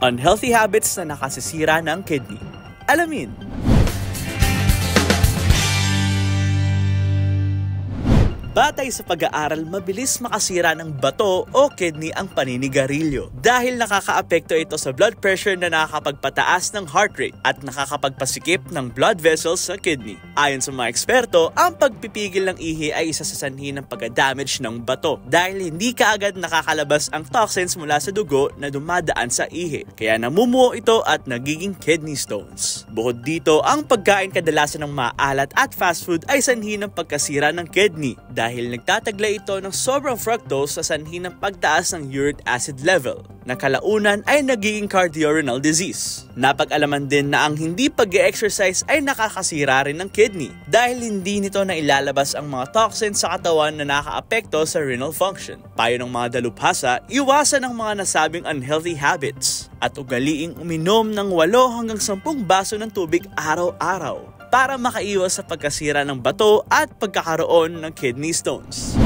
Unhealthy habits na nakasisira ng kidney. Alamin! Batay sa pag-aaral, mabilis makasira ng bato o kidney ang paninigarilyo dahil nakakaapekto ito sa blood pressure na nakakapagpataas ng heart rate at nakakapagpasikip ng blood vessels sa kidney. Ayon sa mga eksperto, ang pagpipigil ng ihi ay isa sa sanhi ng pagka-damage ng bato dahil hindi kaagad nakakalabas ang toxins mula sa dugo na dumadaan sa ihi. Kaya namumuo ito at nagiging kidney stones. Bukod dito, ang pagkain kadalasan ng maalat at fast food ay sanhi ng pagkasira ng kidney dahil nagtatagla ito ng sobrang fructose sa sanhi ng pagtaas ng uric acid level na kalaunan ay nagiging cardiorenal disease. Napag-alaman din na ang hindi pag-exercise ay nakakasira rin ng kidney dahil hindi nito na ilalabas ang mga toxins sa katawan na nakaapekto sa renal function. Payo ng mga dalubhasa, iwasan ang mga nasabing unhealthy habits at ugaliing uminom ng 8 hanggang 10 baso ng tubig araw-araw para makaiwas sa pagkasira ng bato at pagkakaroon ng kidney stones.